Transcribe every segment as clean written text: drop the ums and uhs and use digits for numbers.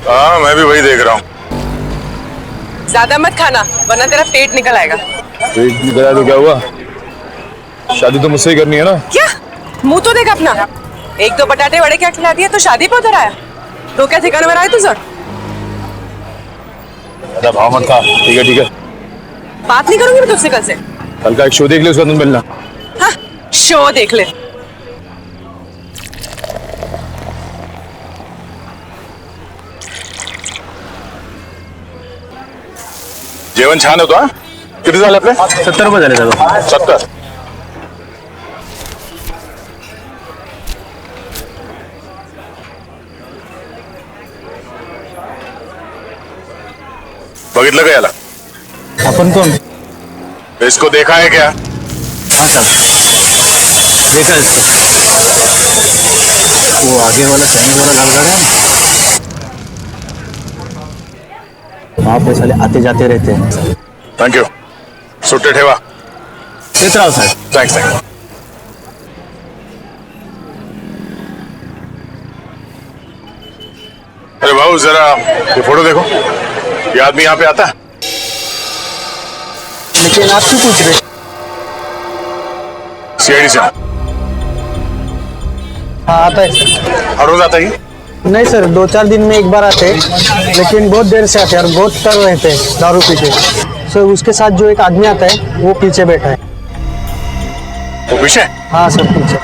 हाँ मैं भी वही देख रहा हूँ। ज्यादा मत खाना वरना तेरा पेट निकल आएगा। पेट निकला तो क्या हुआ? शादी तो मुझसे ही करनी है ना। क्या मुंह तो देख अपना। एक दो बटाटे वड़े क्या खिला दिया तो शादी पे उधर आया। तो क्या ठिकाने में आया तुझे? ज्यादा भाव मत खा। ठीक है ठीक है। बात नहीं करूंगी मैं तुझसे कल से। कल का एक शो देख ले, उसका तुम मिलना। हाँ शो देख ले। जेवण छान होतो हा? किती झाले आपले? 70 रुपये झाले दादा. 70. बघितलं का याला? अपन कौन? इसको देखा है क्या? हाँ साहब देखा इसको. वो आगे वाला चाइनीज वाला लाल गाड़ी है ना, वहाँ पे साले आते जाते रहते हैं. Thank you. सुट्टे ठेवा. देत राव साहेब. Thanks thanks. अरे भाऊ जरा ये फोटो देखो. ये आदमी यहाँ पे आता है? लेकिन आप क्यों पूछ रहे? सीआईडी से. हाँ आता है सर. हर रोज आता है ये? नहीं सर 2-4 दिन में एक बार आते हैं, लेकिन बहुत देर से आते हैं और बहुत तर रहते हैं दारू पी के. सर उसके साथ जो एक आदमी आता है वो पीछे बैठा है. वो पीछे? हाँ सर पीछे.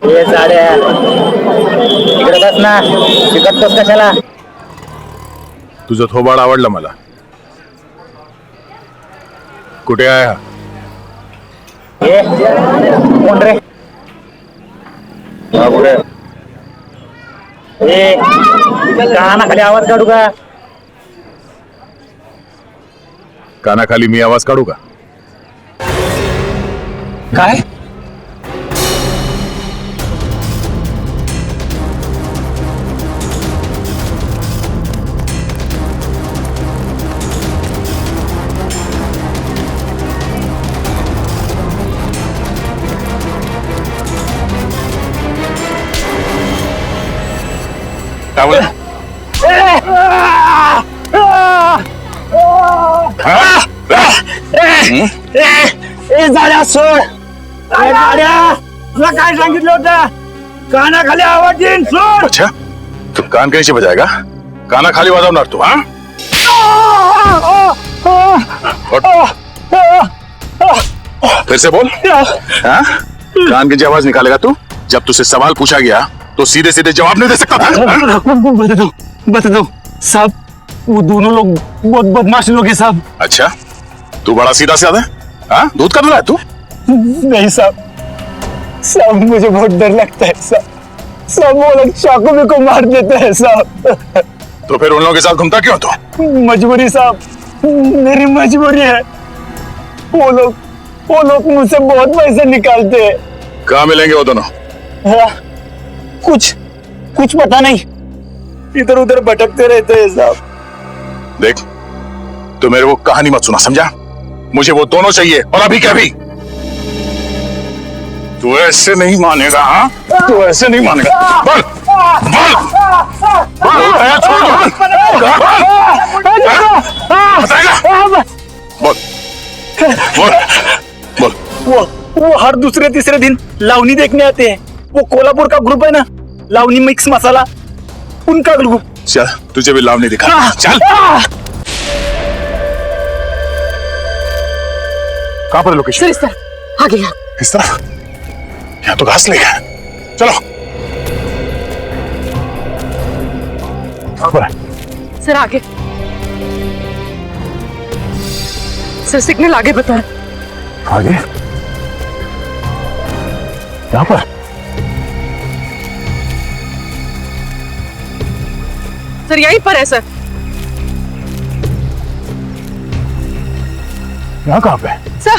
ये साड्या इकडे बस ना. शिकतोस कशाला? तुझं थोबाड आवडलं मला. कुठे आहे हा? ये कोण रे? कुठे? ए कानाखाली आवाज काढू का? कानाखाली मी आवाज काढू का? काय? काय बोला? झाड्या सोड. झाड्या तुला काय सांगितलं होतं? कानाखाली आवाज येईन सोड. अच्छा तू कान कैसे बजाएगा? काना खाली वाजवणार तू? हाँ फिर से बोल. हाँ कान की जो आवाज निकालेगा तू? जब तुझसे सवाल पूछा गया तो सीधे सीधे जवाब नहीं दे सकता था? बता दो साहब, वो दोनों लोग बहुत बदमाश लोग हैं साहब. अच्छा तू बड़ा सीधा साधा है. हाँ दूध का दूल्हा है तू? नहीं साहब, साहब मुझे बहुत डर लगता है साहब. सब वो लोग चाकू में को मार देते हैं साहब. तो फिर उन लोगों के साथ घूमता क्यों तू? मजबूरी साहब, मेरी मजबूरी है. वो लोग मुझसे बहुत पैसे निकालते हैं. कहाँ मिलेंगे वो दोनों? हाँ, कुछ पता नहीं, इधर उधर भटकते रहते हैं साहब. देख तू मेरे को कहानी मत सुना, समझा? मुझे वो दोनों चाहिए और अभी क्या भी. तू ऐसे नहीं मानेगा. हाँ तू ऐसे नहीं मानेगा. बोल बोल बोल. छोड़ बताएगा. बोल बोल बोल. वो हर दूसरे तीसरे दिन लावनी देखने आते हैं. वो कोल्हापुर का ग्रुप है ना, लावनी मिक्स मसाला, उनका ग्रुप. चल तुझे भी लावनी दिखा. चल कहाँ पर लोकेशन? सर इस तरह आगे यहाँ. इस तरह? यहाँ तो घास लेगा. चलो कहाँ पर है? सर आगे. सर सिग्नल आगे बता. आगे यहाँ पर? सर यहीं पर है सर. यहाँ कहाँ पे? सर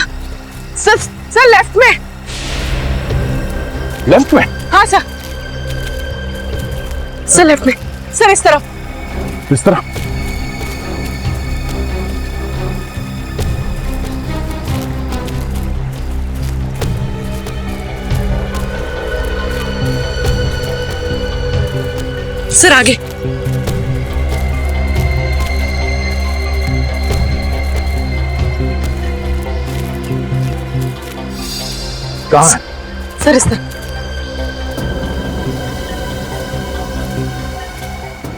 सर सर लेफ्ट में. लेफ्ट में? हाँ सर. सर लेफ्ट में. सर इस तरफ. इस तरह? सर आगे। कहाँ है? सर इस तरफ।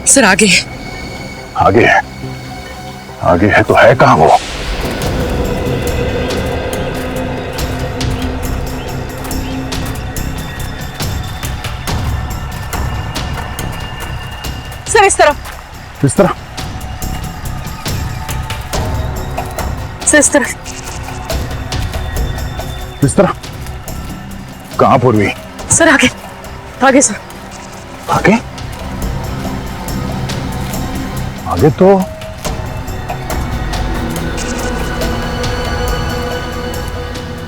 सर आगे। आगे है? आगे है तो है कहाँ वो? सर इस तरफ। इस तरह? सर इस तरफ। इस तरह? कहाँ पूर्वी? सर आगे। आगे सर। आगे? आगे तो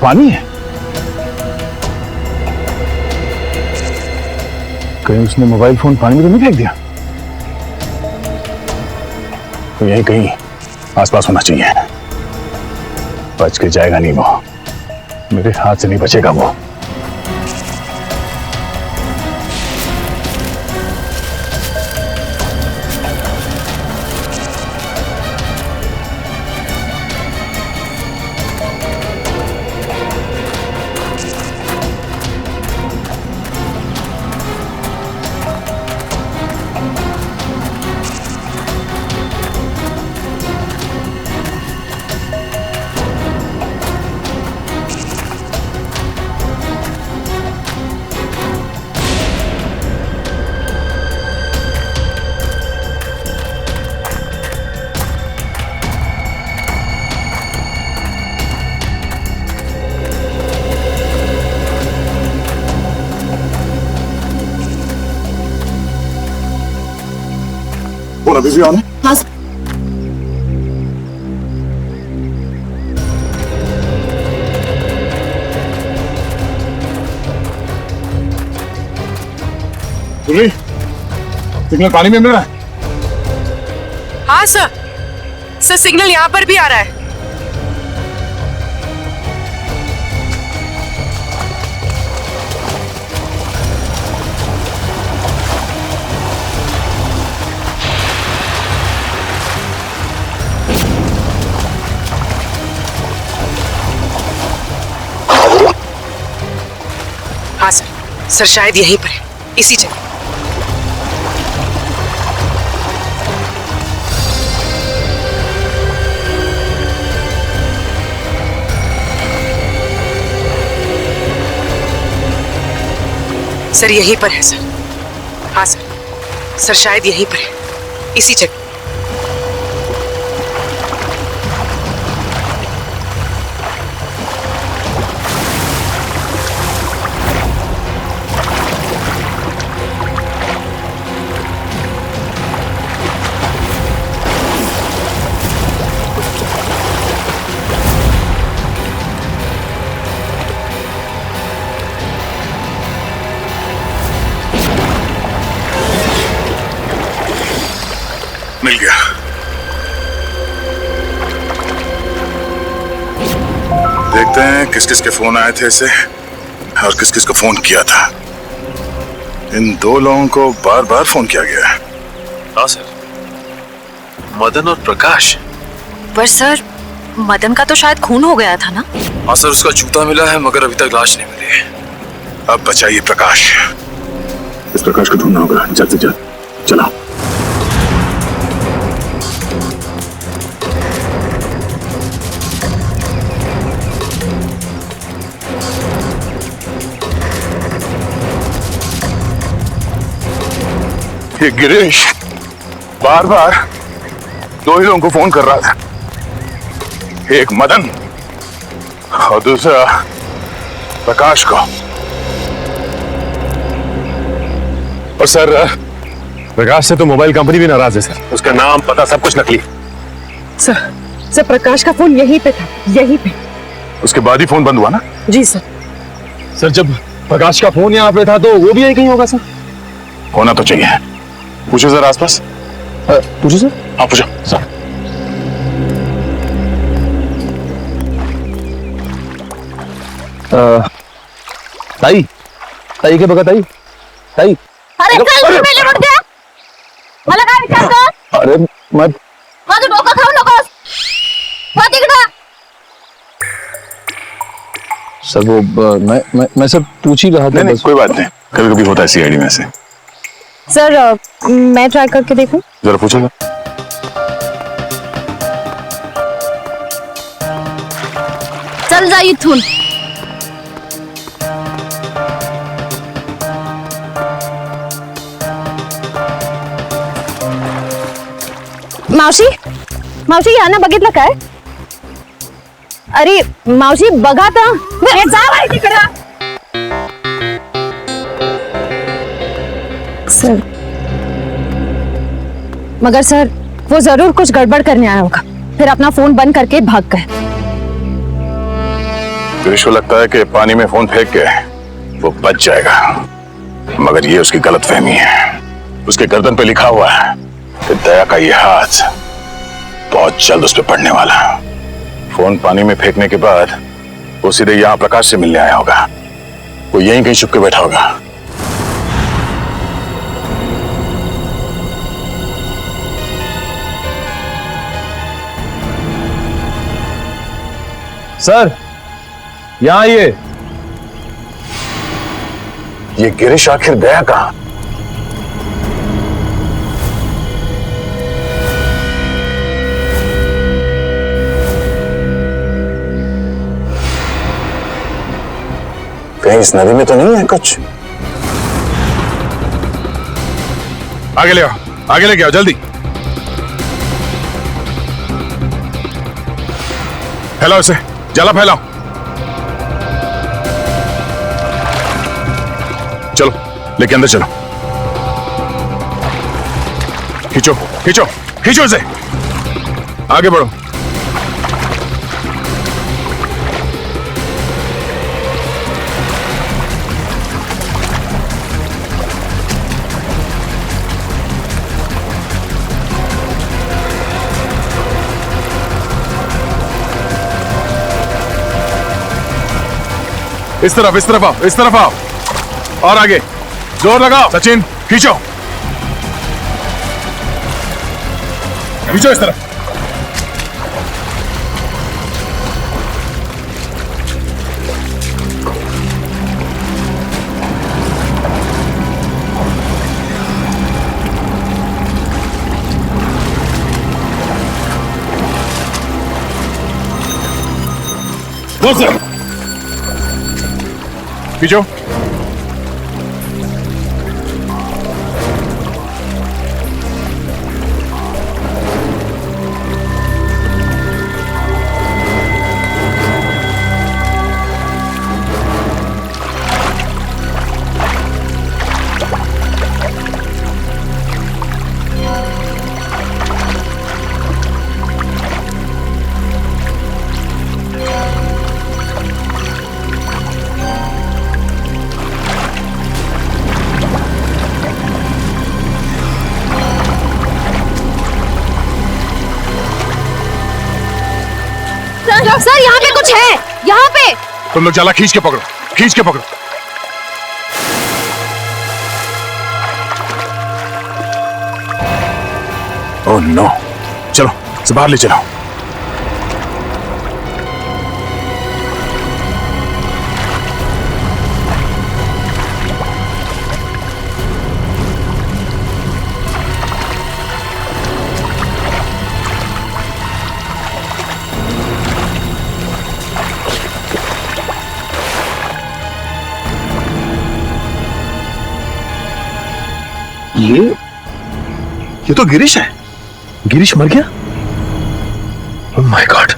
पानी है। कहीं उसने मोबाइल फोन पानी में तो नहीं फेंक दिया? तो यही कहीं आसपास होना चाहिए। बच के जाएगा नहीं वो, मेरे हाथ से नहीं बचेगा वो। फोन अभी भी ऑन है? हाँ सर। सिग्नल पानी में मिल रहा है? हाँ सर। सर सिग्नल यहाँ पर भी आ रहा है। हाँ सर। सर शायद यहीं पर है, इसी जगह। सर यहीं पर है सर। हाँ सर। सर शायद यहीं पर है, इसी जगह। मिल गया। देखते हैं किस किस के फोन आए थे इसे और किस किस को फोन किया था। इन दो लोगों को बार बार फोन किया गया है। हाँ सर, मदन और प्रकाश। पर सर मदन का तो शायद खून हो गया था ना? हाँ सर, उसका जूता मिला है मगर अभी तक लाश नहीं मिली है। अब बचाइए प्रकाश। इस प्रकाश को ढूंढना होगा जल्द से जल्द। चलो। ये गिरीश बार बार दो ही लोगों को फोन कर रहा था, एक मदन और दूसरा प्रकाश को। और सर प्रकाश से तो मोबाइल कंपनी भी नाराज है सर। उसका नाम पता सब कुछ नकली। सर प्रकाश का फोन यहीं पे था, यहीं पे। उसके बाद ही फोन बंद हुआ ना? जी सर। सर जब प्रकाश का फोन यहाँ पे था तो वो भी यहीं कहीं होगा सर। होना तो चाहिए। पूछो सर आसपास। पूछो सर। हाँ पूछो सर। ताई ताई के बगा ताई ताई। अरे कल से पहले उठ गया। मला काय विचारतो? अरे मैं माझं डोकं खाऊ नकोस. हो तिकडं. सर वो मैं सर पूछ ही रहा था। नहीं नहीं कोई बात नहीं, कभी कभी होता है सीआईडी में से। सर मैं ट्राई करके देखूं? जरा पूछो ना। चल जा इथून. मावशी मावशी यांना बघितलं काय? अरे मावशी बघा तर. जा बाई तिकडं. सर मगर सर वो जरूर कुछ गड़बड़ करने आया होगा, फिर अपना फोन बंद करके भाग गए। गिरीश को लगता है कि पानी में फोन फेंक के वो बच जाएगा, मगर ये उसकी गलतफहमी है। उसके गर्दन पे लिखा हुआ है कि दया का ये हाथ बहुत जल्द उस पे पड़ने वाला है। फोन पानी में फेंकने के बाद वो सीधे यहाँ प्रकाश से मिलने आया होगा। वो यहीं कहीं छुप के बैठा होगा। सर यहाँ आइए। ये गिरीश आखिर गया कहाँ? कहीं इस नदी में तो नहीं है कुछ? आगे ले आओ, आगे लेके आओ जल्दी। फैलाओ इसे, जला फैलाओ। चलो लेके अंदर चलो। खींचो खींचो खींचो इसे, आगे बढ़ो। इस तरफ आओ, इस तरफ आओ और आगे जोर लगाओ। सचिन खींचो खींचो इस तरफ। जोर से खींचो। सर यहाँ पे कुछ है, यहाँ पे. तुम लोग जाला खींच के पकड़ो, खींच के पकड़ो। ओह नो, चलो इसे बाहर ले चलो। ये तो गिरीश है। गिरीश मर गया? Oh my God.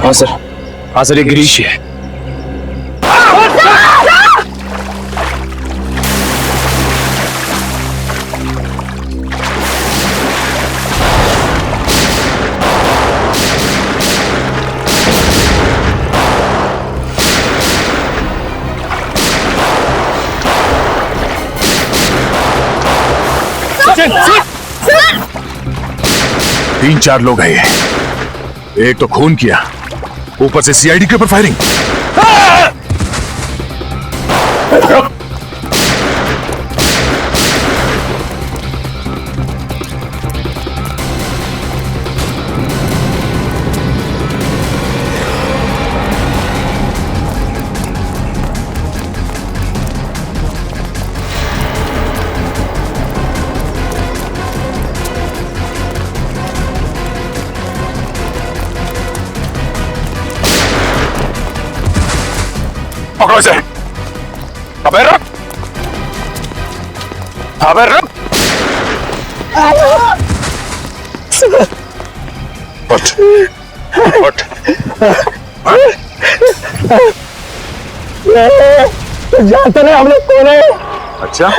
हाँ सर ये गिरीश ही है। तीन चार लोग हैं ये। एक तो खून किया, ऊपर से सीआईडी के ऊपर फायरिंग। इसे। अबे रुक, अबे रुक। उठ, उठ। जानते नहीं हम लोग कौन है। अच्छा,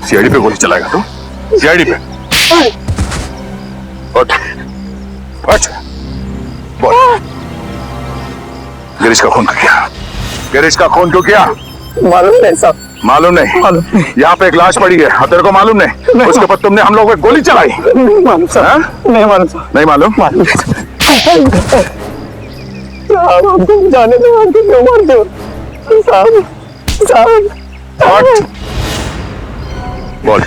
सीआईडी पे गोली चलाएगा तू? सीआईडी पे? उठ, उठ। बोल, गिरीश का खून क्यों किया? गिरीश का खून क्यों किया? मालूम नहीं साहब। मालूम नहीं? यहाँ पे एक लाश पड़ी है और तेरे को मालूम नहीं? उसके ऊपर तुमने हम लोगों पे गोली चलाई? नहीं मालूम साहब। हाँ? नहीं मालूम साहब। नहीं मालूम? मालूम नहीं साहब। हमको जाने दो, हमको क्यों मारते हो साहब? साहब उठ। बोल,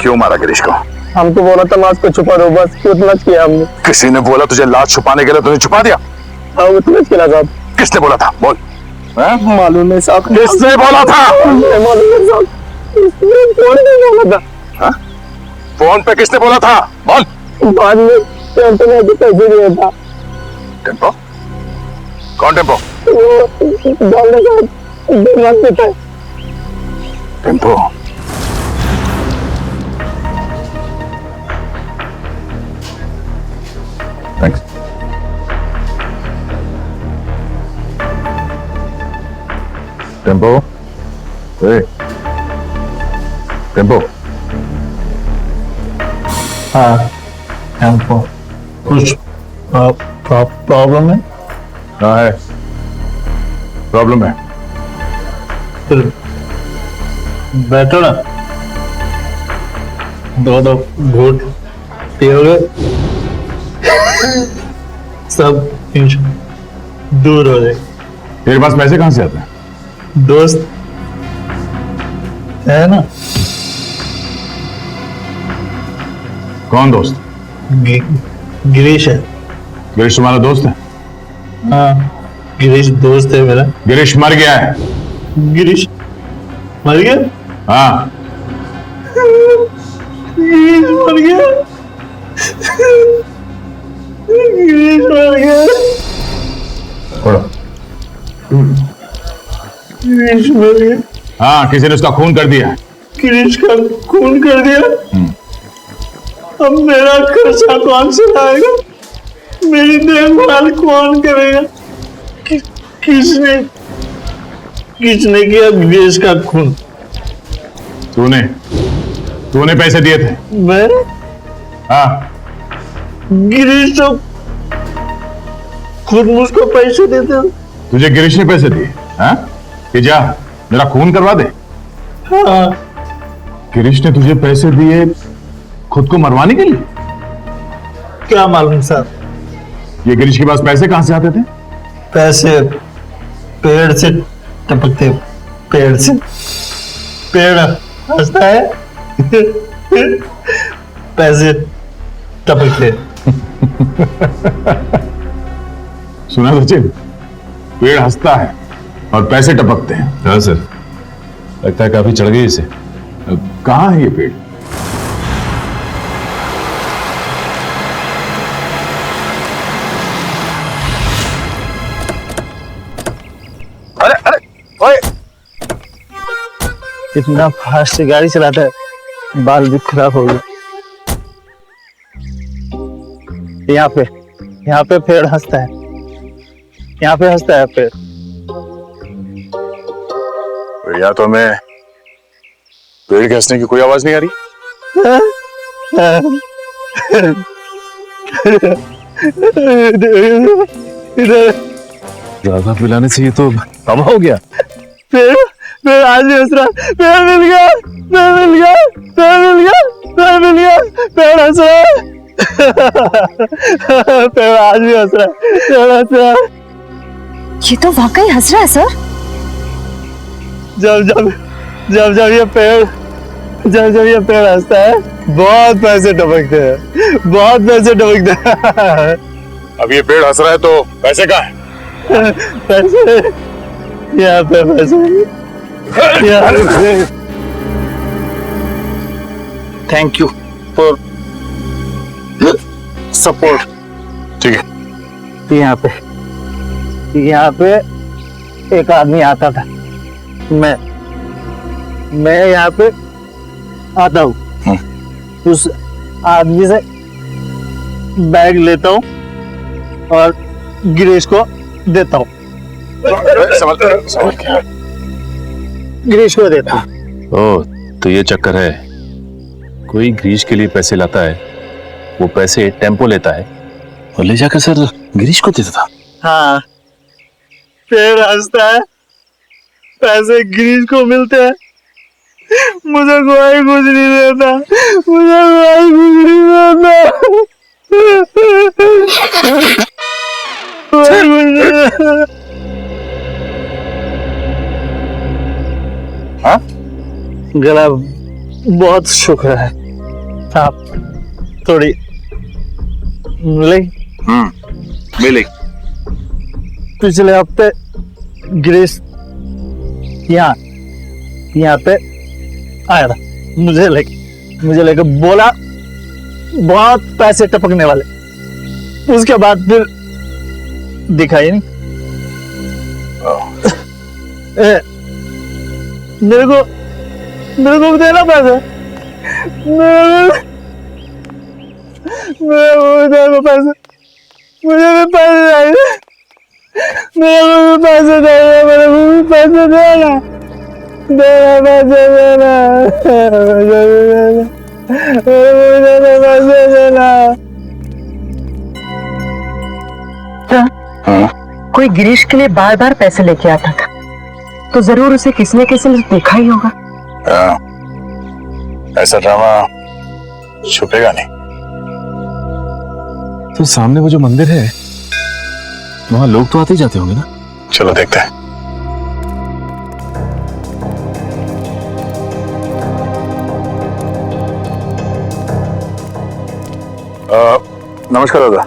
क्यों मारा गिरीश को? हमको बोला था लाश को छुपा दो, बस उतना किया हमने। किसी ने बोला तुझे लाश छुपाने के लिए, तुझे छुपा दिया? हाँ उतना किया साहब। किसने बोला था? बोल। हाँ? मालूम नहीं साहब। किसने बोला था? नहीं मालूम नहीं साहब। कौन नहीं बोला था? हाँ? फोन पे किसने बोला था? बोल। बाद में टेंपो ने पैसे दिया था। टेम्पो? कौन टेम्पो? वो डालने का दिमाग देता है। टेम्पो? थैंक्स। टेम्पो? ए, टेम्पो? हाँ हमको कुछ प्रॉब्लम है। हाँ है, प्रॉब्लम है। फिर बैठो ना, दो घूट पियोगे, सब टेंशन दूर हो जाए। तेरे पास पैसे कहाँ से आते हैं? दोस्त है ना, कौन दोस्त? गिरीश है। गिरीश तुम्हारा दोस्त है? हाँ गिरीश दोस्त है मेरा। गिरीश मर गया है। गिरीश मर गया? हाँ। गिरीश मर गया? गिरीश मर गया? छोड़ो। गिरीश मर गया? हाँ, किसी ने उसका खून कर दिया। गिरीश का खून कर दिया? अब मेरा खर्चा कौन चलाएगा? मेरी देखभाल कौन करेगा? किसने किया गिरीश का खून? तूने पैसे दिए थे? मैं? हाँ। गिरीश तो खुद मुझको पैसे देते हो। तुझे गिरीश ने पैसे दिए? हाँ? कि जा मेरा खून करवा दे। हाँ गिरीश ने तुझे पैसे दिए खुद को मरवाने के लिए? क्या मालूम साहब। ये गिरीश के पास पैसे कहां से आते थे? पैसे पेड़ से टपकते, पेड़ से। पेड़ हंसता है पैसे टपकते। सुना सचिन, पेड़ हंसता है और पैसे टपकते हैं। हाँ सर, लगता है काफी चढ़ गई इसे। कहाँ है ये पेड़? अरे अरे ओए, इतना फास्ट गाड़ी चलाता है, बाल भी खराब हो गए। यहाँ पे पेड़ हंसता है, यहाँ पे हंसता है पेड़। या तो हमें पेड़ के हंसने की कोई आवाज नहीं आ रही। ज्यादा पिलाने से ये तो तबाह हो गया। पेड़ आज भी हंस रहा। पेड़ मिल गया, पेड़ मिल गया, पेड़ मिल गया, पेड़ मिल गया, पेड़ हंस रहा। पेड़ आज भी हंस रहा, पेड़ हंस रहा। ये तो वाकई हंस रहा है सर। जब ये पेड़ हंसता है, बहुत पैसे टपकते हैं, बहुत पैसे टपकते हैं। अब ये पेड़ हंस रहा है तो पैसे कहाँ हैं? पैसे यहाँ पे, पैसे यहाँ पे। Thank you for support. ठीक है, यहाँ पे यहाँ पे एक आदमी आता था। मैं यहाँ पे आता हूँ, उस आदमी से बैग लेता हूँ और गिरीश को देता हूँ। गिरीश को देता हूँ। ओह, तो ये चक्कर है। कोई गिरीश के लिए पैसे लाता है, वो पैसे टेम्पो लेता है और ले जाकर सर गिरीश को देता था। हाँ, फिर हंसता है, पैसे गिरीश को मिलते हैं, मुझे कोई कुछ नहीं देता, मुझे कोई कुछ नहीं देता। हाँ? गला बहुत शुक्र है, आप थोड़ी मिले। मिली। पिछले हफ्ते गिरीश यहाँ पे आया था, मुझे लेके बोला बहुत पैसे टपकने वाले। उसके बाद फिर दिखाई नहीं। मेरे को भी देना पैसे, मेरे को पैसे, मुझे भी पैसे चाहिए, मेरे को भी पैसे चाहिए, मेरे को भी पैसे देना, पैसे देना। कोई गिरीश के लिए बार बार पैसे लेके आता था, तो जरूर उसे किसी न किसी ने देखा ही होगा। ऐसा ड्रामा छुपेगा नहीं। तो सामने वो जो मंदिर है, वहां लोग तो आते ही जाते होंगे ना। चलो देखते हैं। नमस्कार दादा।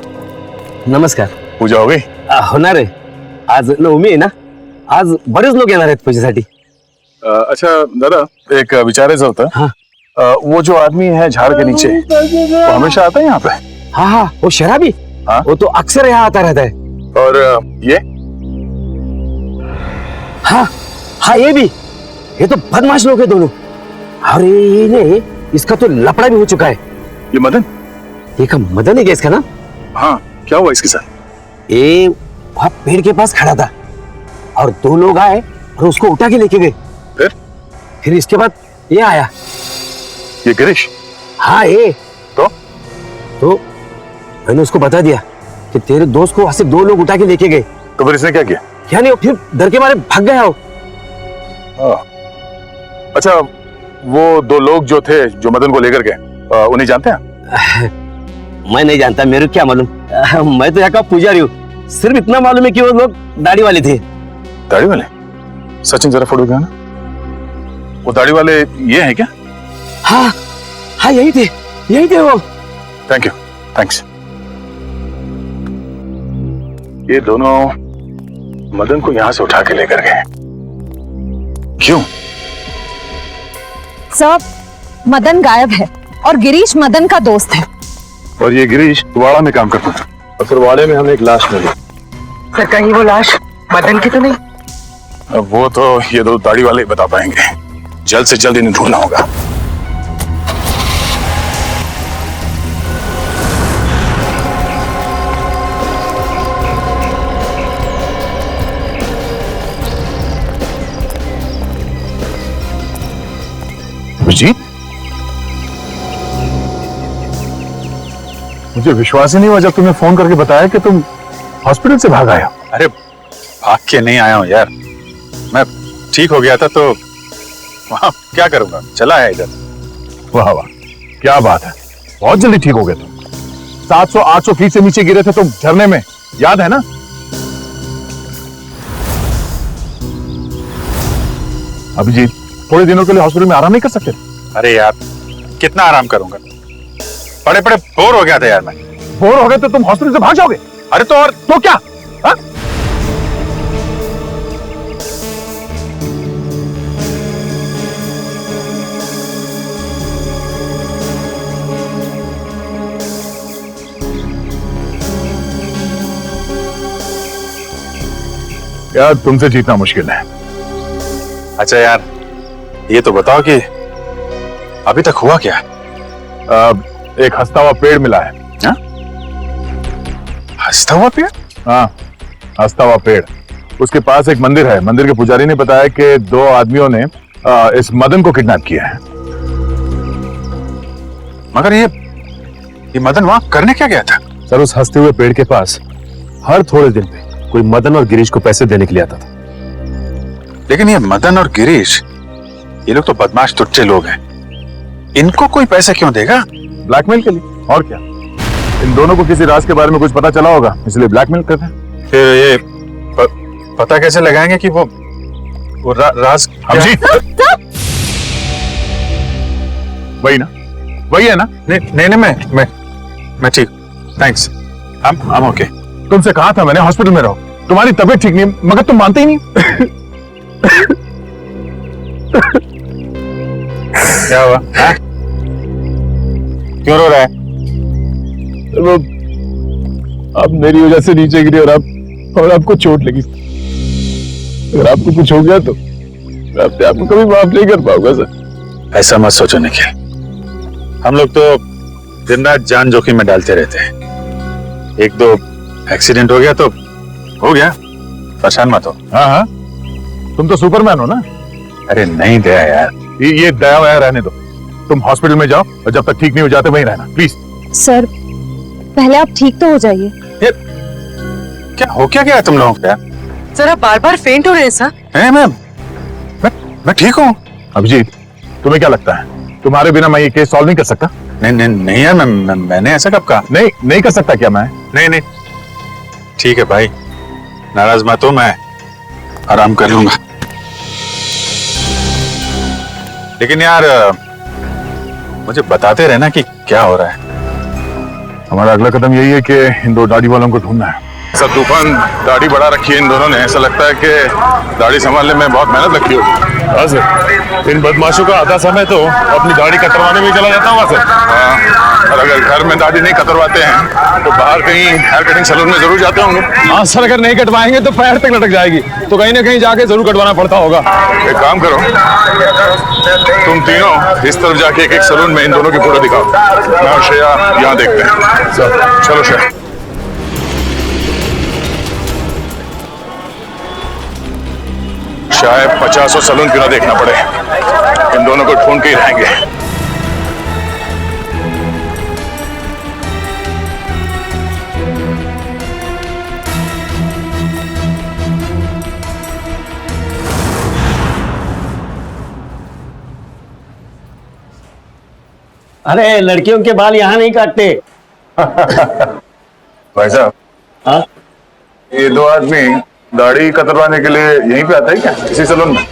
नमस्कार. पूजा हो गई? होणार आहे. आज नवमी आहे ना, आज बरेच लोक येणार आहेत पूजेसाठी. अच्छा दादा, एक विचारायचं होतं. हाँ. वो जो आदमी है झाड़ के नीचे, वो हमेशा आता है यहाँ पे? हाँ हाँ, वो शराबी. हाँ? वो तो अक्सर यहाँ आता रहता है. और ये? हाँ हाँ, ये भी. ये तो बदमाश लोग हैं दोनों. अरे ये ने इसका तो लफड़ा भी हो चुका है. ये मदन? ये का मदन है क्या इसका नाम? हाँ, क्या हुआ इसके साथ? ये वहाँ पेड़ के पास खड़ा था और दो लोग आए और उसको उठा के लेके गए. फिर इसके बाद ये आया. ये गिरीश? हाँ ये. तो मैंने उसको बता दिया कि तेरे दोस्त को वहां से दो लोग उठा के लेके गए. तो फिर इसने क्या किया? क्या नहीं, फिर डर के मारे भाग गया हो. अच्छा, वो दो लोग जो थे, जो मदन को लेकर गए, उन्हें जानते हैं? मैं नहीं जानता, मेरे को क्या मालूम. मैं तो यहाँ का पुजारी हूँ. सिर्फ इतना मालूम है कि वो लोग दाढ़ी वाले थे. दाढ़ी वाले? सचिन जरा फोटो ना. वो दाढ़ी वाले ये हैं क्या? हाँ हाँ, यही थे वो. Thank you, thanks. ये दोनों मदन को यहाँ से उठा के लेकर गए. क्यों? सब मदन गायब है और गिरीश मदन का दोस्त है. और ये गिरीश वाड़ा में काम करता था, और फिर वाड़े में हमें एक लाश मिली. सर कहीं वो लाश मदन की तो नहीं? अब वो तो ये दो दाढ़ी वाले बता पाएंगे. जल्द से जल्द इन्हें ढूंढना होगा. जी, मुझे विश्वास ही नहीं हुआ जब तुम्हें फोन करके बताया कि तुम हॉस्पिटल से भाग आए हो. अरे भाग के नहीं आया हूं यार, मैं ठीक हो गया था तो वहां क्या करूंगा, चला आया इधर. वाह वाह, क्या बात है, बहुत जल्दी ठीक हो गए तुम. 700-800 फीट से नीचे गिरे थे तुम झरने में, याद है ना? अभिजीत, थोड़े दिनों के लिए हॉस्पिटल में आराम नहीं कर सकते? अरे यार कितना आराम करूंगा, पड़े पड़े बोर हो गया था यार. मैं बोर हो गए तो तुम हॉस्पिटल से भाग जाओगे? अरे तो और तो क्या? हा? यार तुमसे जीतना मुश्किल है। अच्छा यार, ये तो बताओ कि अभी तक हुआ क्या? एक हंसता हुआ पेड़ मिला है। हाँ? हंसता हुआ पेड़? हाँ, हंसता हुआ पेड़। उसके पास एक मंदिर है। मंदिर के पुजारी ने बताया कि 2 आदमियों ने इस मदन को किडनैप किया है। मगर ये मदन वहां करने क्या गया था? सर, उस हंसते हुए पेड़ के पास हर थोड़े दिन पे कोई मदन और गिरीश को पैसे देने के लिए आता था। लेकिन ये मदन और गिरीश, ये लोग तो बदमाश तुच्चे लोग हैं। इनको कोई पैसे क्यों देगा? ब्लैकमेल के लिए, और क्या। इन दोनों को किसी राज के बारे में कुछ पता चला होगा, इसलिए ब्लैकमेल करते हैं। फिर ये पता कैसे लगाएंगे कि वो राज जी वही ना, वही है ना? नहीं, मैं ठीक, थैंक्स, I'm ओके। तुमसे कहा था मैंने हॉस्पिटल में रहो, तुम्हारी तबीयत ठीक नहीं, मगर तुम मानते ही नहीं। क्या हुआ? हाँ? क्यों रो रहा है? वो आप मेरी वजह से नीचे गिरे और आपको चोट लगी। अगर आपको कुछ हो गया तो मैं अपने आप को कभी माफ नहीं कर पाऊंगा सर। ऐसा मत सोचो निखिल, हम लोग तो दिन रात जान जोखिम में डालते रहते हैं। 1-2 एक्सीडेंट हो गया तो हो गया, परेशान मत हो। हाँ, तुम तो सुपरमैन हो ना। अरे नहीं दया यार, ये दया वया रहने दो। तुम हॉस्पिटल में जाओ और जब तक ठीक नहीं हो जाते वहीं रहना, प्लीज। सर पहले आप ठीक तो हो जाइए। क्या हो क्या गया तुम लोगों को यार? सर आप बार बार फेंट हो रहे हैं सर। मैं ठीक हूँ। अभिजीत, तुम्हें क्या लगता है तुम्हारे बिना मैं ये केस सॉल्व नहीं कर सकता? नहीं यार, मैंने ऐसा कब कहा? नहीं कर सकता क्या मैं? नहीं, ठीक है भाई, नाराज मत हो, मैं आराम कर लूंगा। लेकिन यार मुझे बताते रहना कि क्या हो रहा है। हमारा अगला कदम यही है कि इन 2 दाढ़ी वालों को ढूंढना है। सब तूफान दाढ़ी बढ़ा रखी है इन दोनों ने। ऐसा लगता है कि दाढ़ी संभालने में बहुत मेहनत लगती होगी। हाँ सर, इन बदमाशों का आधा समय तो अपनी दाढ़ी कतरवाने में चला जाता होगा सर। हाँ, और अगर घर में दाढ़ी नहीं कतरवाते हैं तो बाहर कहीं हेयर कटिंग सैलून में जरूर जाते होंगे। हाँ सर, अगर नहीं कटवाएंगे तो पैर तक लटक जाएगी, तो कहीं ना कहीं जाके जरूर कटवाना पड़ता होगा। एक काम करो, तुम तीनों इस तरफ जाके एक सैलून में इन दोनों की फोटो दिखाओ। मैं और श्रेया यहाँ देखते हैं। चलो श्रेया। शायद 50 सैलून क्यों ना देखना पड़े, इन दोनों को ढूंढ के ही रहेंगे। अरे लड़कियों के बाल यहाँ नहीं काटते। भाई साहब, हाँ? ये 2 आदमी दाढ़ी कतरवाने के लिए यहीं पे आता है क्या, इसी सैलून में?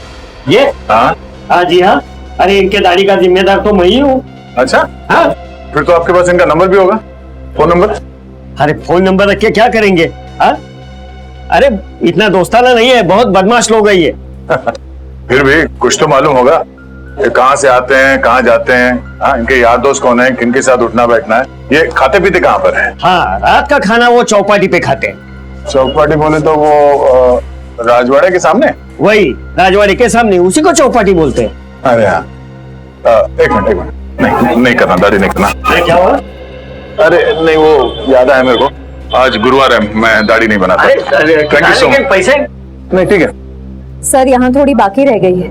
ये? हाँ हाँ जी हाँ। अरे इनके दाढ़ी का जिम्मेदार तो मैं ही हूँ। अच्छा, हाँ? फिर तो आपके पास इनका नंबर भी होगा, फोन नंबर? अरे फोन नंबर रख के क्या करेंगे? हाँ? अरे इतना दोस्ताना नहीं है, बहुत बदमाश लोग है ये। फिर भी कुछ तो मालूम होगा, ये कहाँ से आते हैं, कहाँ जाते हैं। हाँ, इनके यार दोस्त कौन है, किनके साथ उठना बैठना है, ये खाते पीते कहाँ पर है? हाँ, रात का खाना वो चौपाटी पे खाते हैं। चौपाटी बोले तो वो राजवाड़े के सामने? वही राजवाड़े के सामने, उसी को चौपाटी बोलते हैं। अरे हाँ, एक मिनट, नहीं करना, दाढ़ी नहीं करना। अरे क्या हुआ? अरे नहीं, वो याद आया मेरे को, आज गुरुवार है, मैं दाढ़ी नहीं बनाता। Thank you so much. पैसे? नहीं ठीक है, सर यहाँ थोड़ी बाकी रह गई है।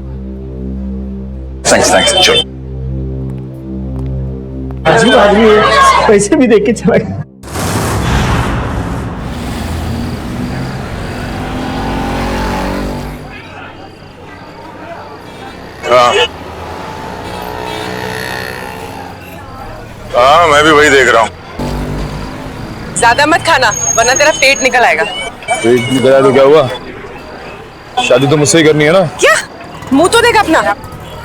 थैंक्स। चलो, अजीब आदमी है, पैसे भी देके चला गया। हाँ मैं भी वही देख रहा हूँ। ज्यादा मत खाना वरना तेरा पेट निकल आएगा। पेट निकल आया तो क्या हुआ? शादी तो मुझसे ही करनी है ना। क्या मुंह तो देख अपना।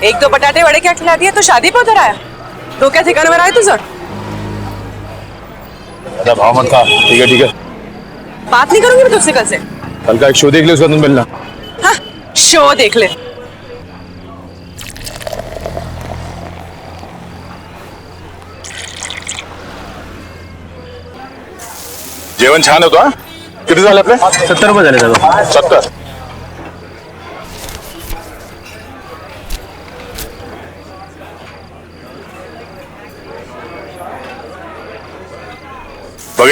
1-2 बटाटे वड़े क्या खिला दिया तो शादी पे उधर आया? तो क्या ठिकाने में रहा है तुझे? ज्यादा भाव मत खा। ठीक है, बात नहीं करूंगी मैं तुझसे कल से। कल का एक शो देख ले, उसके बाद मिलना। हाँ, शो देख ले। जेवण छान होतो। किती झाले आपले? 70 रुपये झाले दादा. 70?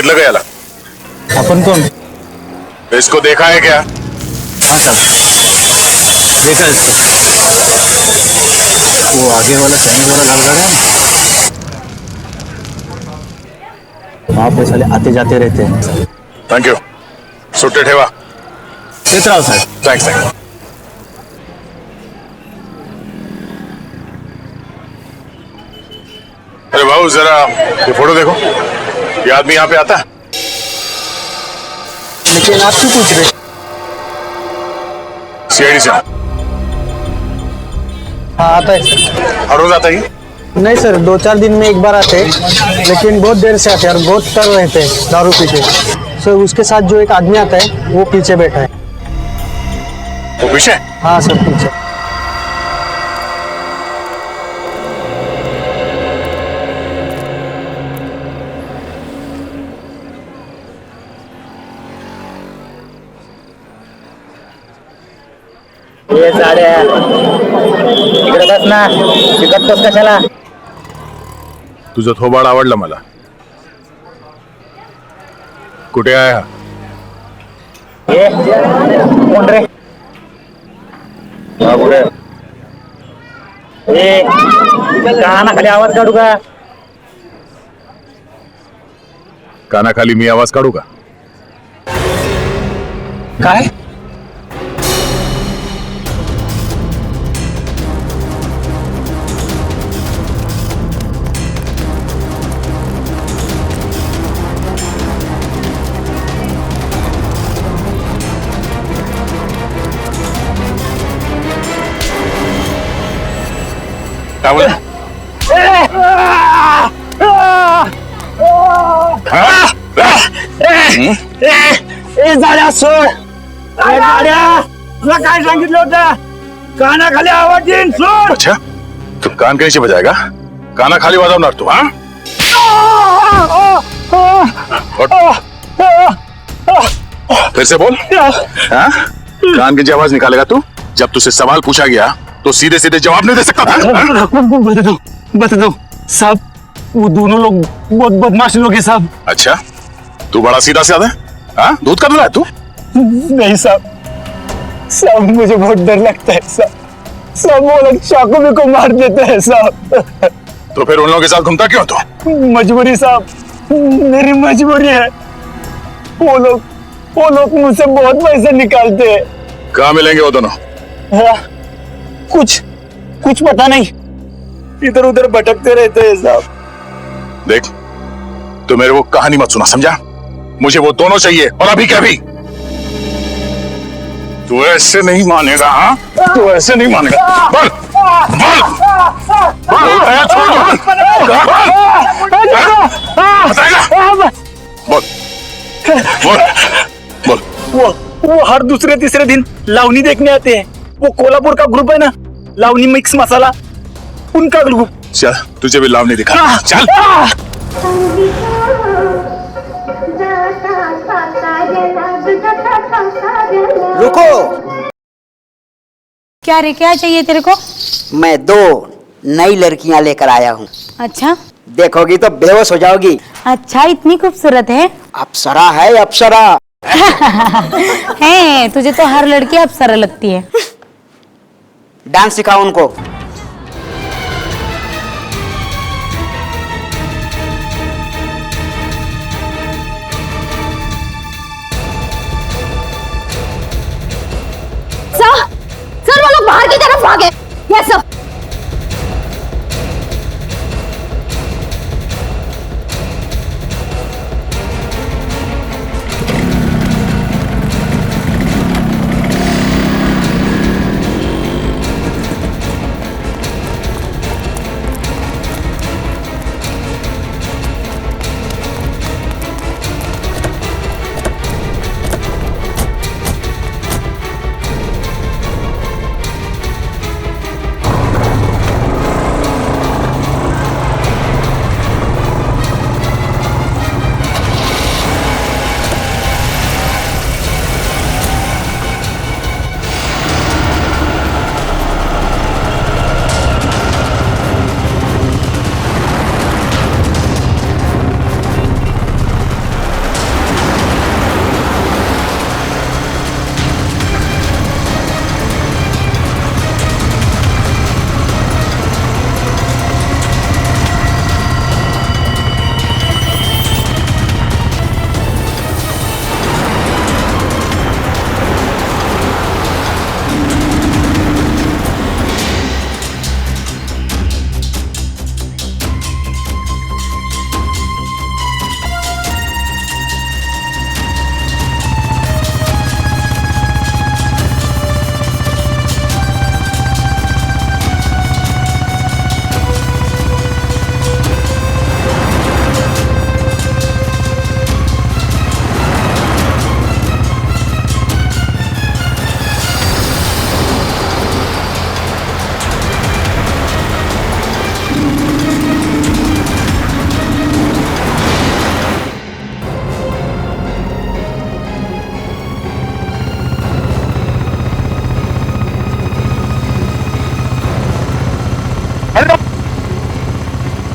बघितलं का याला? अपन कौन? इसको देखा है क्या? हाँ साहब, देखा है। वो आगे वाला सैनिक वाला लाल गाड़ी है ना, वहाँ पे साले आते जाते रहते हैं। Thank you. सुट्टे ठेवा. देख रहा हूँ साहब. Thanks thanks. अरे भाऊ जरा ये फोटो देखो. ये आदमी यहाँ पे आता है? लेकिन आप क्यों पूछ रहे? सीआईडी से. हाँ आता है सर. हर रोज आता है ये? नहीं सर, 2-4 दिन में एक बार आते हैं, लेकिन बहुत देर से आते हैं और बहुत तर रहते हैं दारू पी के. सर उसके साथ जो एक आदमी आता है वो पीछे बैठा है. वो पीछे? हाँ सर पीछे. ये साड्या इकडे बस ना. चिकटतोस कशाला? तुझं थोबाड आवडलं मला. कुठे आहे हा? ये कोण रे? हा कुठे? ए कानाखाली आवाज काढू का? कानाखाली मी आवाज काढू का? काय? काय बोला? ए झाड्या सोड. ए झाड्या, तुला काय सांगितलं होतं? कानाखाली आवाज येईन, सोड. अच्छा तू कान कैसे बजाएगा? काना खाली वाजवणार तू? हाँ फिर से बोल. हाँ कान की आवाज निकालेगा तू? जब तुझसे सवाल पूछा गया तो सीधे सीधे जवाब नहीं दे सकता था? बता दो साहब, वो दोनों लोग बहुत बदमाश लोग हैं साहब. अच्छा तू बड़ा सीधा साधा है? हाँ दूध का दूल्हा है तू? नहीं साहब, साहब मुझे बहुत डर लगता है साहब. सब वो लोग चाकू भी को मार देते हैं साहब. तो फिर उन लोगों के साथ घूमता क्यों तू? मजबूरी साहब, मेरी मजबूरी है. वो लोग मुझसे बहुत पैसे निकालते हैं. कहाँ मिलेंगे वो दोनों? हाँ, कुछ पता नहीं, इधर उधर भटकते रहते हैं साहब. देख तू मेरे को कहानी मत सुना, समझा? मुझे वो दोनों चाहिए और अभी क्या भी. तू ऐसे नहीं मानेगा. हाँ तू ऐसे नहीं मानेगा. बोल बोल बोल छोड़ बताएगा. बोल बोल बोल. वो हर दूसरे तीसरे दिन लावनी देखने आते हैं. वो कोल्हापुर का ग्रुप है ना, लावनी मिक्स मसाला, उनका ग्रुप. चल तुझे भी लावनी दिखा. चल रुको. क्या रे, क्या चाहिए तेरे को? मैं 2 नई लड़कियां लेकर आया हूँ. अच्छा देखोगी तो बेहोश हो जाओगी. अच्छा, इतनी खूबसूरत है? अप्सरा है अप्सरा. है, तुझे तो हर लड़की अप्सरा लगती है. डांस सिखाओ उनको. सर वो लोग बाहर की तरफ भागे. ये सब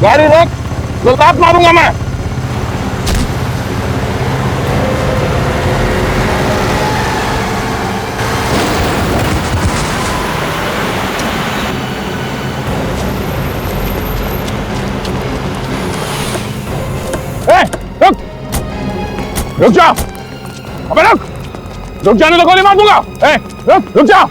गाड़ी रोक, गुलदात मारूंगा मैं। रुक, रुक जा, अबे रुक जाने तो गोली मार दूंगा। रुक जा।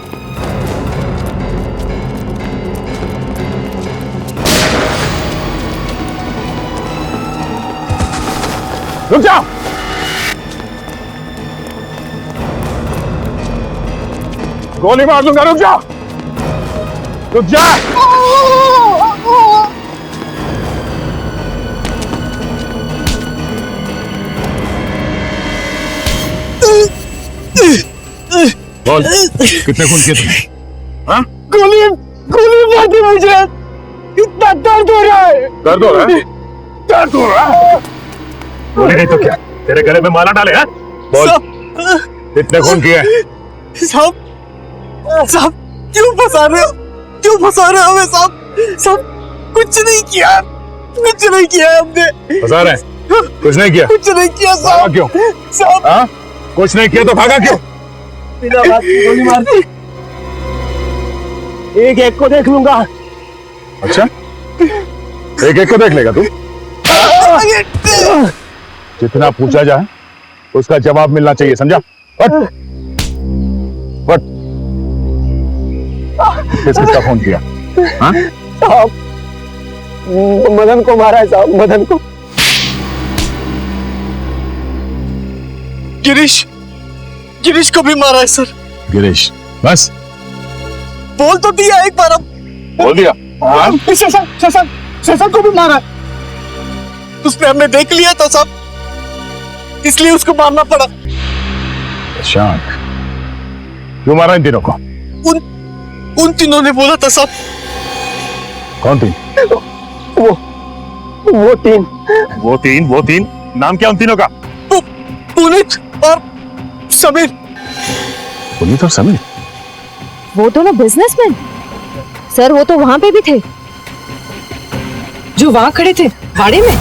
रुक जा। गोली मार दूंगा, रुक जा। रुक जा। बोल, कितने खून किए तुमने? हाँ? गोली मार दी मुझे। इतना दर्द हो रहा है। दर्द हो रहा है? दर्द हो रहा है? गोली नहीं तो क्या? तेरे गले में माला डाले हैं? बोल, कितने खून किए? साहब क्यों फंसा रहे हो? क्यों फंसा रहे हो हमें साहब? साहब कुछ नहीं किया हमने। फंसा रहे हैं? कुछ नहीं किया? कुछ नहीं किया भागा साहब। क्यों? साहब हाँ? कुछ नहीं किया तो भागा क्यों? बिना बात की गोली मार दी। एक को देख लूंगा। अच्छा, एक को देख लेगा तू? जितना पूछा जाए उसका जवाब मिलना चाहिए, समझा? बट किसका फोन किया? हाँ? साहब मदन को मारा है साहब, मदन को। गिरीश को भी मारा है सर। गिरीश, बस बोल तो दिया एक बार। अब बोल दिया। शशांक को भी मारा है। उसने हमने देख लिया तो साहब, इसलिए उसको मारना पड़ा। शशांक क्यों मारा इन तीनों को? उन तीनों ने बोला था साहब। कौन तीन? वो तीन नाम क्या उन तीनों का? पुनीत और समीर। पुनीत और समीर? वो दोनों बिजनेसमैन सर, वो तो वहां पे भी थे जो वहां खड़े थे भाड़े में।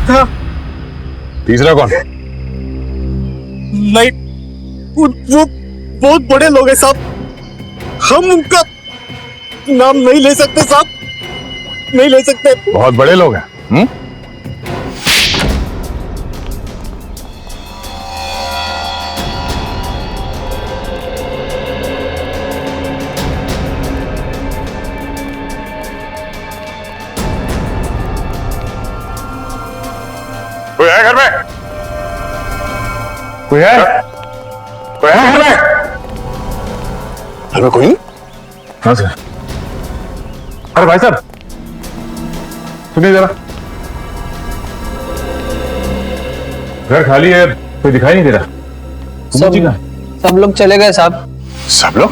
हाँ। तीसरा कौन? नहीं, वो बहुत बड़े लोग हैं साहब। हम उनका नाम नहीं ले सकते साहब, नहीं ले सकते। बहुत बड़े लोग हैं। कोई है घर में? कोई है घर में? घर में कोई नहीं? हाँ सर। अरे भाई साहब सुनिए जरा, घर खाली है, कोई दिखाई नहीं दे रहा। कुमुद जी कहाँ? सब लोग चले गए साहब। सब लोग?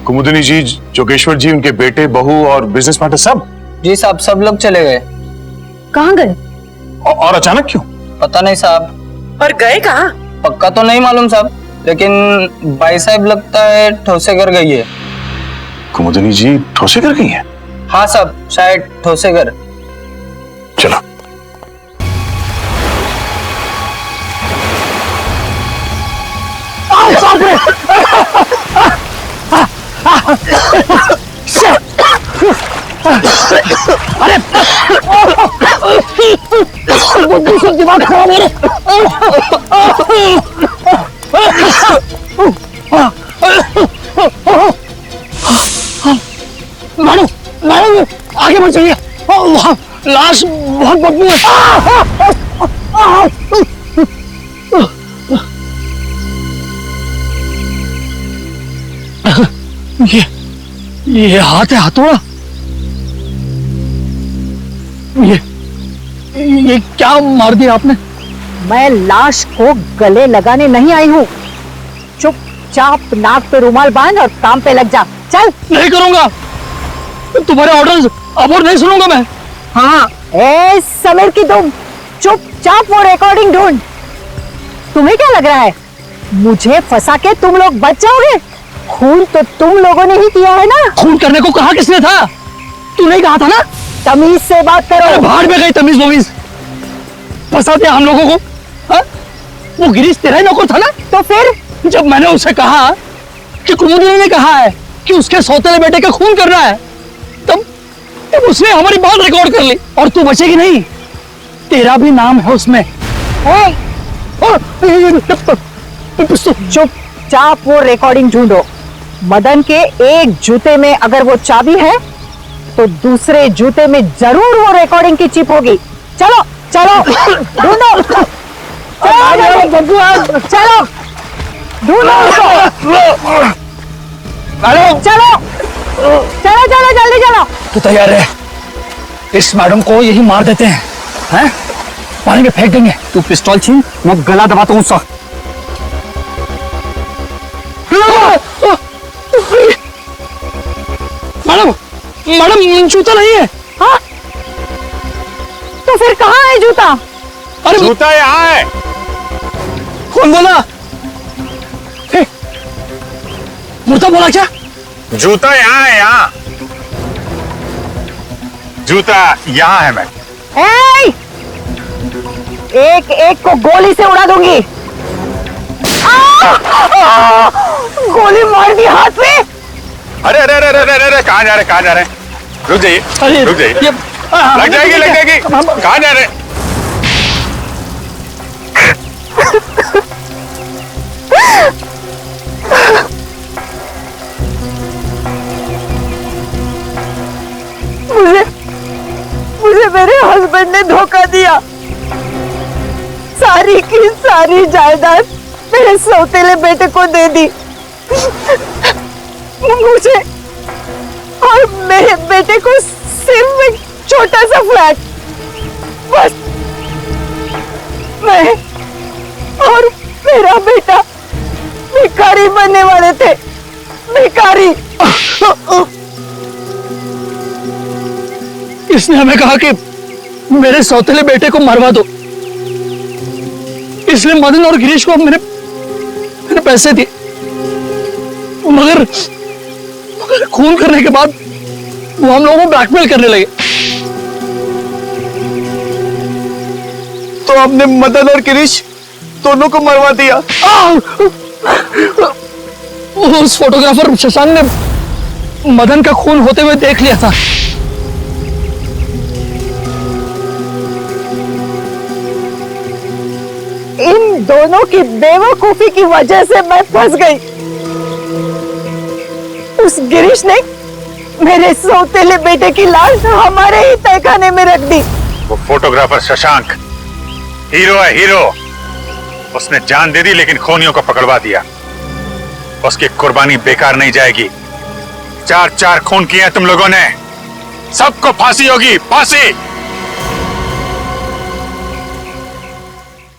कुमुदनी जी, जोगेश्वर जी, उनके बेटे, बहू और बिजनेस पार्टनर सब? जी साहब, सब लोग चले गए। कहाँ गए? और अचानक क्यों? पता नहीं साहब। और गए कहाँ? पक्का तो नहीं मालूम साहब, लेकिन भाई साहब लगता है ठोसेगर गई है। कुमुदनी जी ठोसेगर गई हैं? हाँ साहब, शायद ठोसेगर। चलो। दिमाग खराब है। मैडम आगे बढ़ चलिए, वहाँ लाश बहुत बदबू है। ये हाथ है, हथौड़ा। ये क्या मार दिया आपने? मैं लाश को गले लगाने नहीं आई हूँ। चुपचाप नाक पे रुमाल बांध और काम पे लग जा। चल। नहीं करूंगा, तुम्हारे ऑर्डर्स अब और नहीं सुनूंगा मैं। हाँ, ए समीर की तुम चुपचाप वो रिकॉर्डिंग ढूंढ। तुम्हें क्या लग रहा है मुझे फंसा के तुम लोग बच जाओगे? खून तो तुम लोगों ने ही किया है ना। खून करने को कहा किसने था? तू नहीं कहा था ना? तमीज से बात करो। बाहर में गई तमीज वमीज, फंसा दिया हम लोगों को। हा? वो गिरीश तेरा ही नौकर था ना? तो फिर जब मैंने उसे कहा कि कुमुदनी ने कहा है कि उसके सौतेले बेटे का खून करना है, तब उसने हमारी बात रिकॉर्ड कर ली। और तू बचेगी नहीं, तेरा भी नाम है उसमें। चुपचाप वो रिकॉर्डिंग ढूंढो। मदन के एक जूते में अगर वो चाबी है तो दूसरे जूते में जरूर वो रिकॉर्डिंग की चिप होगी। चलो चलो ढूंढो, चलो ढूंढो उसको। चलो चलो चलो जल्दी चलो। तू तैयार है? इस मैडम को यही मार देते हैं, हैं? पानी में फेंक देंगे। तू पिस्तौल छीन, मैं गला दबाता हूँ उसका। मैडम मैडम जूता नहीं है। हाँ? तो फिर कहाँ है जूता? अरे जूता यहाँ है। कौन बोला? मुर्दा बोला क्या? जूता यहाँ है, यहाँ जूता यहाँ है। मैं एक एक को गोली से उड़ा दूंगी। गोली मार दी हाथ में। अरे अरे अरे अरे अरे कहाँ जा रहे, कहाँ जा रहे? रुक जाइए, रुक जाइए। लग जाएगी, लग जाएगी। कहाँ जा रहे? मुझे मेरे हस्बैंड ने धोखा दिया। सारी की सारी जायदाद मेरे सौतेले बेटे को दे दी। मुझे और मेरे बेटे को सिर्फ एक छोटा सा फ्लैट, बस। मैं और मेरा बेटा भिखारी बनने वाले थे, भिखारी। इसने हमें कहा कि मेरे सौतेले बेटे को मरवा दो, इसलिए मदन और गिरीश को मैंने पैसे दिए। मगर खून करने के बाद वो हम लोगों को ब्लैकमेल करने लगे। तो आपने मदन और गिरीश दोनों को मरवा दिया। उस फोटोग्राफर शशांक ने मदन का खून होते हुए देख लिया था। इन दोनों की बेवकूफी की वजह से मैं फंस गई। उस गिरीश ने मेरे सौतेले बेटे की लाश हमारे ही तहखाने में रख दी। वो फोटोग्राफर शशांक हीरो है, हीरो। उसने जान दे दी लेकिन खूनियों को पकड़वा दिया। उसकी कुर्बानी बेकार नहीं जाएगी। 4-4 खून किए तुम लोगों ने, सबको फांसी होगी, फांसी।